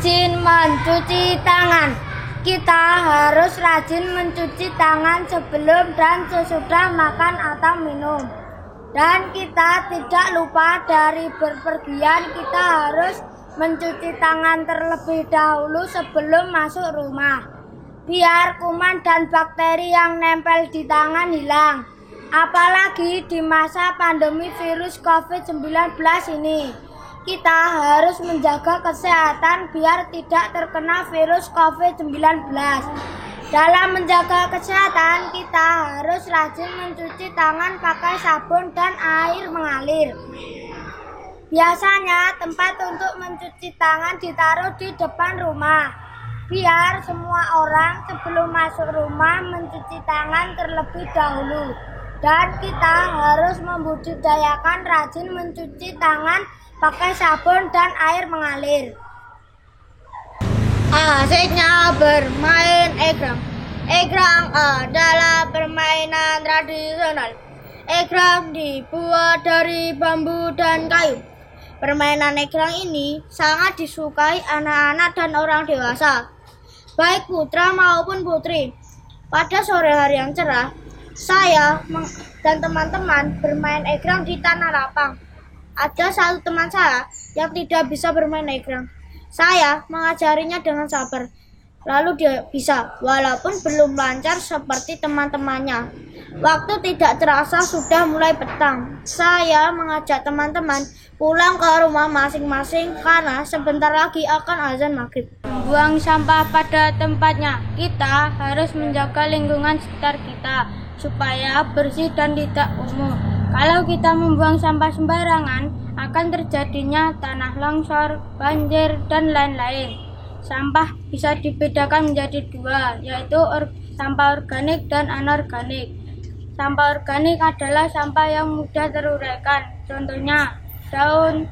Rajin mencuci tangan. Kita harus rajin mencuci tangan sebelum dan sesudah makan atau minum. Dan kita tidak lupa dari berpergian kita harus mencuci tangan terlebih dahulu sebelum masuk rumah. Biar kuman dan bakteri yang nempel di tangan hilang. Apalagi di masa pandemi virus COVID-19 ini. Kita harus menjaga kesehatan biar tidak terkena virus COVID-19. Dalam menjaga kesehatan, kita harus rajin mencuci tangan pakai sabun dan air mengalir. Biasanya tempat untuk mencuci tangan ditaruh di depan rumah. Biar semua orang sebelum masuk rumah mencuci tangan terlebih dahulu. Dan kita harus membudidayakan rajin mencuci tangan pakai sabun dan air mengalir. Asiknya bermain egrang. Egrang adalah permainan tradisional. Egrang dibuat dari bambu dan kayu. Permainan egrang ini sangat disukai anak-anak dan orang dewasa, baik putra maupun putri. Pada sore hari yang cerah, saya dan teman-teman bermain egrang di tanah lapang. Ada satu teman saya yang tidak bisa bermain egrang. Saya mengajarinya dengan sabar. Lalu dia bisa, walaupun belum lancar seperti teman-temannya. Waktu tidak terasa sudah mulai petang. Saya mengajak teman-teman pulang ke rumah masing-masing karena sebentar lagi akan azan maghrib. Buang sampah pada tempatnya. Kita harus menjaga lingkungan sekitar kita supaya bersih dan tidak kumuh. Kalau kita membuang sampah sembarangan, akan terjadinya tanah longsor, banjir, dan lain-lain. Sampah bisa dibedakan menjadi dua, yaitu sampah organik dan anorganik. Sampah organik adalah sampah yang mudah teruraikan, contohnya daun,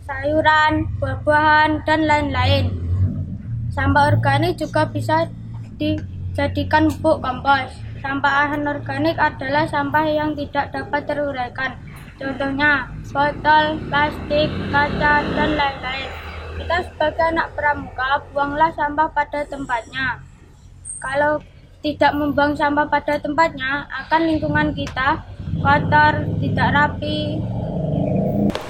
sayuran, buah-buahan, dan lain-lain. Sampah organik juga bisa dijadikan pupuk kompos. Sampah anorganik adalah sampah yang tidak dapat teruraikan, contohnya botol, plastik, kaca, dan lain-lain. Kita sebagai anak pramuka, buanglah sampah pada tempatnya. Kalau tidak membuang sampah pada tempatnya, akan lingkungan kita kotor, tidak rapi.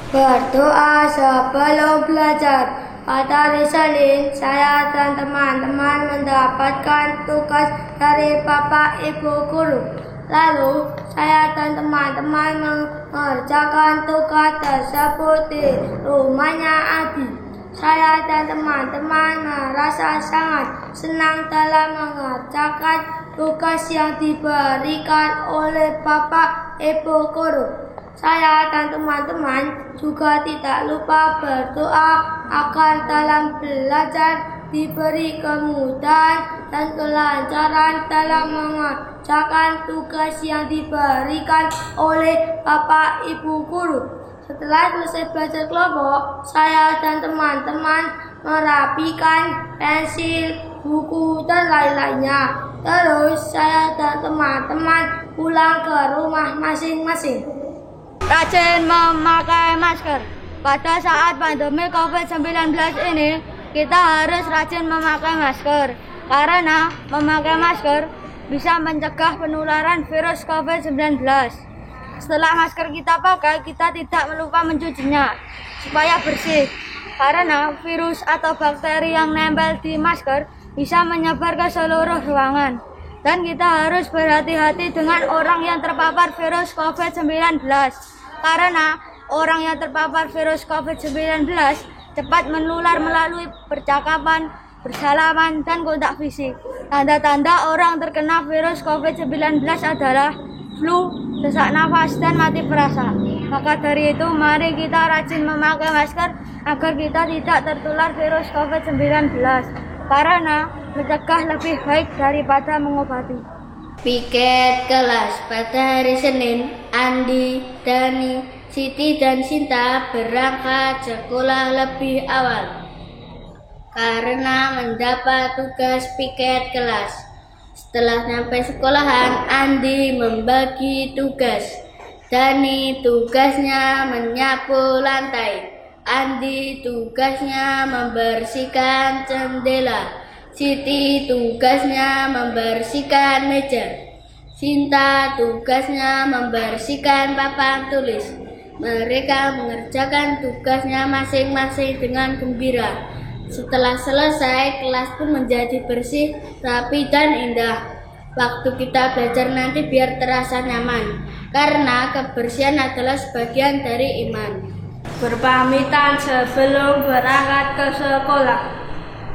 Berdoa sebelum belajar. Pada Risalin, saya dan teman-teman mendapatkan tugas dari Bapak Ibu Guru. Lalu, saya dan teman-teman mengerjakan tugas tersebut di rumahnya Abi. Saya dan teman-teman merasa sangat senang dalam mengerjakan tugas yang diberikan oleh Bapak Ibu Guru. Saya dan teman-teman juga tidak lupa berdoa agar dalam belajar diberi kemudahan dan kelancaran dalam mengerjakan tugas yang diberikan oleh Bapak Ibu Guru. Setelah selesai belajar kelompok, saya dan teman-teman merapikan pensil, buku, dan lain-lainnya. Terus saya dan teman-teman pulang ke rumah masing-masing. Rajin memakai masker. Pada saat pandemi COVID-19 ini, kita harus rajin memakai masker. Karena memakai masker bisa mencegah penularan virus COVID-19. Setelah masker kita pakai, kita tidak lupa mencucinya supaya bersih. Karena virus atau bakteri yang nempel di masker bisa menyebar ke seluruh ruangan. Dan kita harus berhati-hati dengan orang yang terpapar virus COVID-19. Karena orang yang terpapar virus COVID-19 cepat menular melalui percakapan, bersalaman, dan kontak fisik. Tanda-tanda orang terkena virus COVID-19 adalah flu, sesak nafas, dan mati perasa. Maka dari itu, mari kita rajin memakai masker agar kita tidak tertular virus COVID-19. Karena mencegah lebih baik daripada mengobati. Piket kelas. Pada hari Senin, Andi, Dani, Siti, dan Sinta berangkat sekolah lebih awal karena mendapat tugas piket kelas. Setelah sampai sekolahan, Andi membagi tugas. Dani tugasnya menyapu lantai. Andi tugasnya membersihkan jendela. Siti tugasnya membersihkan meja. Sinta tugasnya membersihkan papan tulis. Mereka mengerjakan tugasnya masing-masing dengan gembira. Setelah selesai, kelas pun menjadi bersih, rapi, dan indah. Waktu kita belajar nanti biar terasa nyaman, karena kebersihan adalah sebagian dari iman. Berpamitan sebelum berangkat ke sekolah.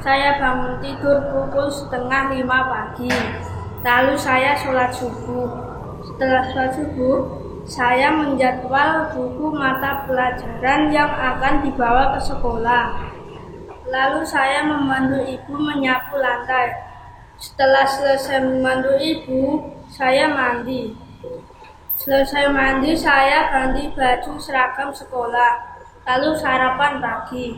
Saya bangun tidur pukul 4:30 pagi. Lalu saya sholat subuh. Setelah sholat subuh, saya menjadwal buku mata pelajaran yang akan dibawa ke sekolah. Lalu saya membantu ibu menyapu lantai. Setelah selesai membantu ibu, saya mandi. Selesai mandi, saya ganti baju seragam sekolah. Lalu sarapan pagi.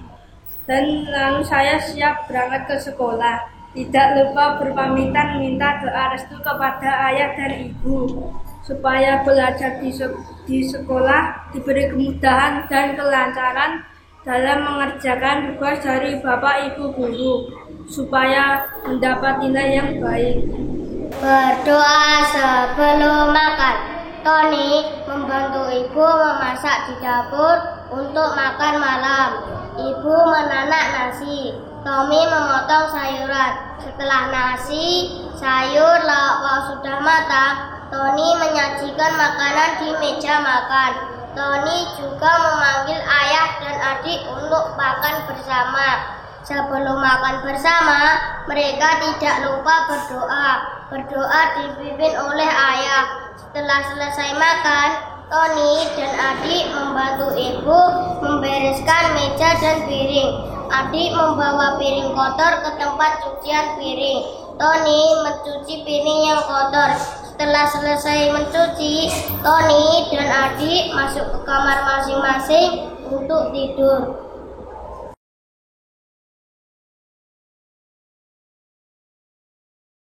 Dan lalu saya siap berangkat ke sekolah. Tidak lupa berpamitan minta doa restu kepada ayah dan ibu, supaya belajar di sekolah diberi kemudahan dan kelancaran dalam mengerjakan tugas dari bapak ibu guru, supaya mendapat nilai yang baik. Berdoa sebelum makan. Tony membantu ibu memasak di dapur untuk makan malam. Ibu menanak nasi. Tommy memotong sayuran. Setelah nasi, sayur, lauk sudah matang, Tony menyajikan makanan di meja makan. Tony juga memanggil ayah dan adik untuk makan bersama. Sebelum makan bersama, mereka tidak lupa berdoa. Berdoa dipimpin oleh ayah. Setelah selesai makan, Tony dan adik membantu ibu membereskan meja dan piring. Adik membawa piring kotor ke tempat cucian piring. Tony mencuci piring yang kotor. Setelah selesai mencuci, Tony dan adik masuk ke kamar masing-masing untuk tidur.